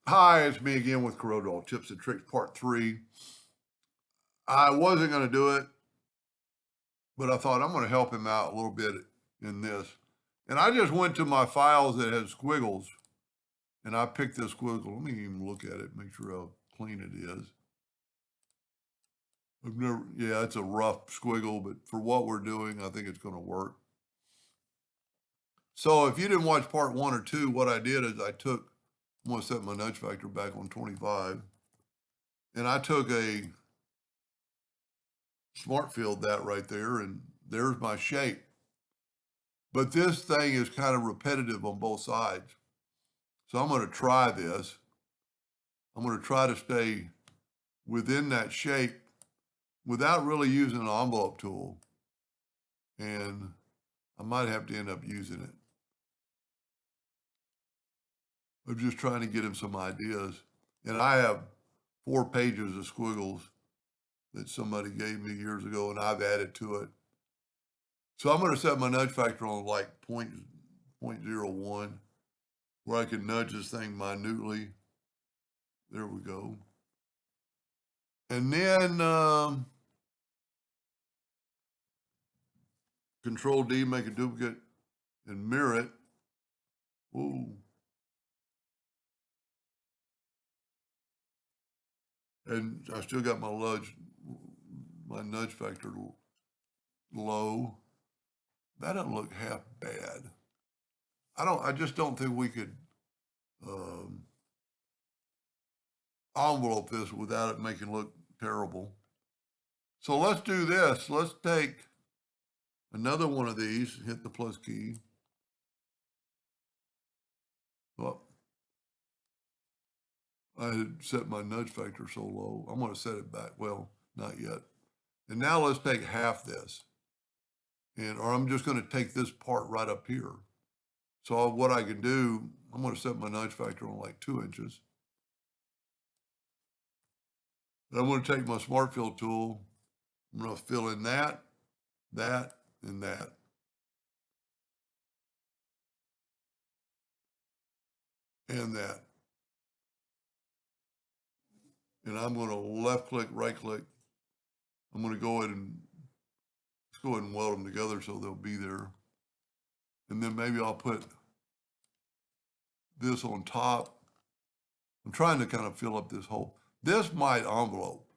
Hi, it's me again with Corel Tips and Tricks Part 3. I wasn't going to do it, but I thought I'm going to help him out a little bit in this. And I just went to my files that had squiggles, and I picked this squiggle. Let me even look at it, make sure how clean it is. Yeah, it's a rough squiggle, but for what we're doing, I think it's going to work. So if you didn't watch Part 1 or 2, what I did is I'm going to set my nudge factor back on 25, and I took a smart field that right there, and there's my shape. But this thing is kind of repetitive on both sides. So I'm going to try this. I'm going to try to stay within that shape without really using an envelope tool. And I might have to end up using it. I'm just trying to get him some ideas. And I have 4 pages of squiggles that somebody gave me years ago, and I've added to it. So I'm going to set my nudge factor on like 0.01, where I can nudge this thing minutely. There we go. And then Control D, make a duplicate and mirror it. Ooh. And I still got my nudge factor low. That doesn't look half bad. I just don't think we could um, envelope this without it making it look terrible. So let's do this. Let's take another one of these, hit the plus key. Well, I had set my nudge factor so low. I'm going to set it back. Well, not yet. And now let's take half this. Or I'm just going to take this part right up here. So what I can do, I'm going to set my nudge factor on like 2 inches. And I'm going to take my smart fill tool. I'm going to fill in that, and that. And that. And I'm going to left click, right click. I'm going to go ahead and weld them together so they'll be there. And then maybe I'll put this on top. I'm trying to kind of fill up this hole. This might envelope.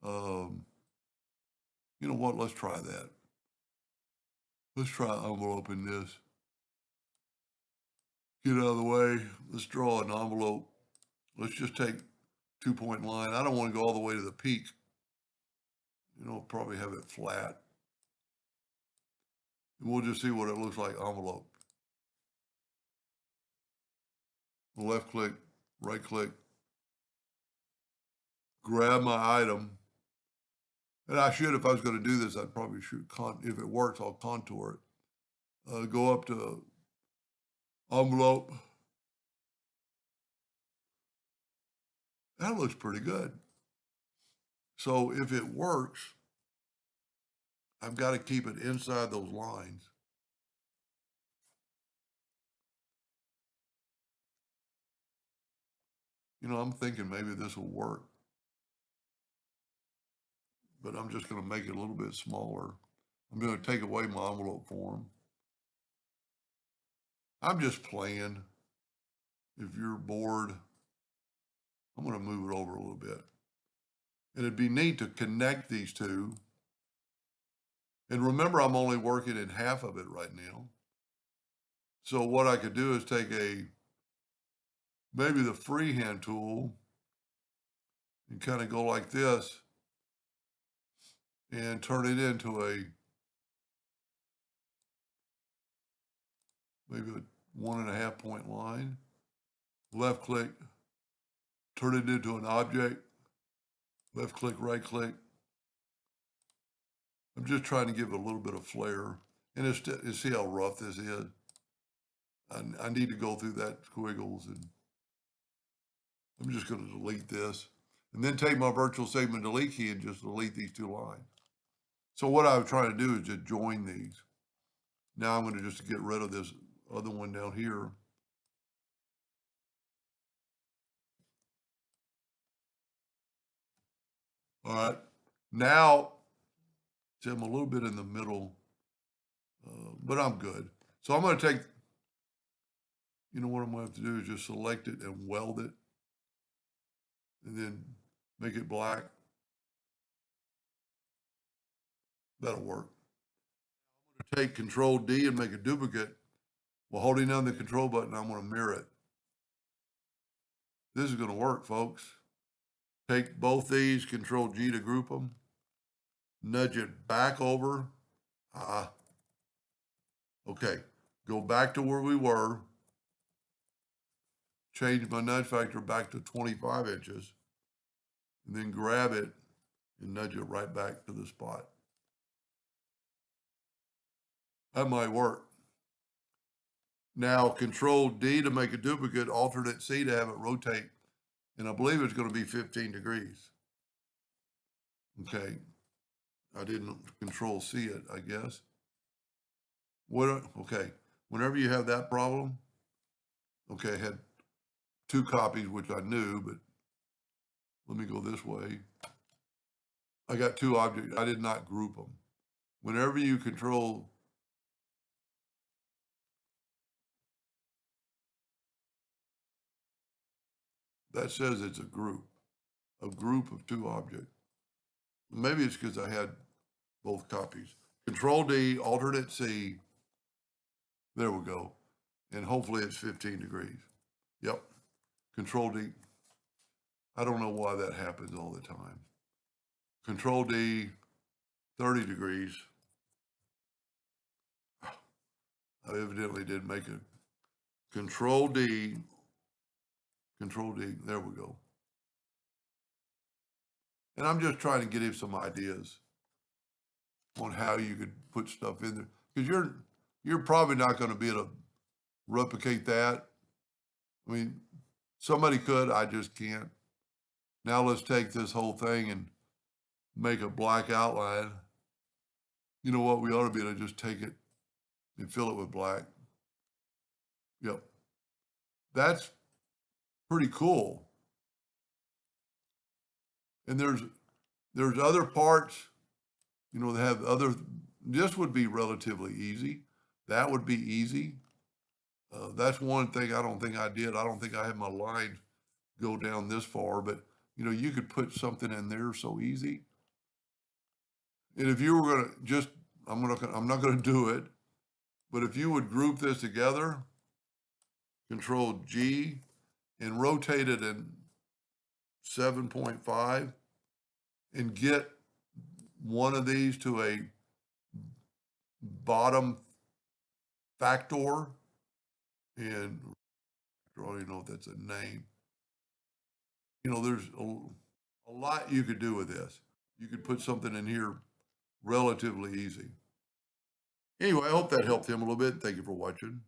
You know what? Let's try that. Let's try enveloping this. Get out of the way. Let's draw an envelope. Let's just take 2-point line. I don't want to go all the way to the peak. Probably have it flat. And we'll just see what it looks like envelope. Left click, right click, grab my item. And I should, if I was going to do this, I'd probably shoot, if it works, I'll contour it. Go up to envelope. That looks pretty good. So if it works, I've got to keep it inside those lines. I'm thinking maybe this will work, but I'm just going to make it a little bit smaller. I'm going to take away my envelope form. I'm just playing. If you're bored, I'm going to move it over a little bit. And it'd be neat to connect these two. And remember, I'm only working in half of it right now. So what I could do is take maybe the freehand tool and kind of go like this and turn it into maybe a 1.5 point line. Left click, turn it into an object. Left click, right click. I'm just trying to give it a little bit of flair. And see how rough this is. I need to go through that squiggles, and I'm just going to delete this. And then take my virtual segment delete key and just delete these 2 lines. So what I was trying to do is just join these. Now I'm going to just get rid of this other one down here. All right. Now, see, I'm a little bit in the middle, but I'm good. So I'm going to take, you know what I'm going to have to do is just select it and weld it and then make it black. That'll work. Take Control D and make a duplicate. While holding down the control button, I'm going to mirror it. This is going to work, folks. Take both these, Control G to group them, nudge it back over. Okay, go back to where we were, change my nudge factor back to 25 inches, and then grab it and nudge it right back to the spot. That might work. Now, Control D to make a duplicate, alternate C to have it rotate, and I believe it's going to be 15 degrees. Okay, I didn't Control C it, I guess. Okay, whenever you have that problem, okay, I had 2 copies, which I knew, but let me go this way. I got 2 objects. I did not group them. Whenever you control, that says it's a group of 2 objects. Maybe it's because I had both copies. Control D, alternate C. There we go. And hopefully it's 15 degrees. Yep. Control D. I don't know why that happens all the time. Control D, 30 degrees. I evidently did make it. Control D, there we go. And I'm just trying to get him some ideas on how you could put stuff in there. Because you're probably not going to be able to replicate that. I mean, somebody could, I just can't. Now let's take this whole thing and make a black outline. You know what? We ought to be able to just take it and fill it with black. Yep. That's pretty cool. And there's other parts, you know, that have other, this would be relatively easy. That would be easy. That's one thing I don't think I did. I don't think I had my line go down this far, but you know, you could put something in there so easy. And if you were going to just, I'm not going to do it, but if you would group this together, Control G, and rotate it in 7.5 and get one of these to a bottom factor, and I don't even know if that's a name. You know, there's a lot you could do with this. You could put something in here relatively easy. Anyway, I hope that helped him a little bit. Thank you for watching.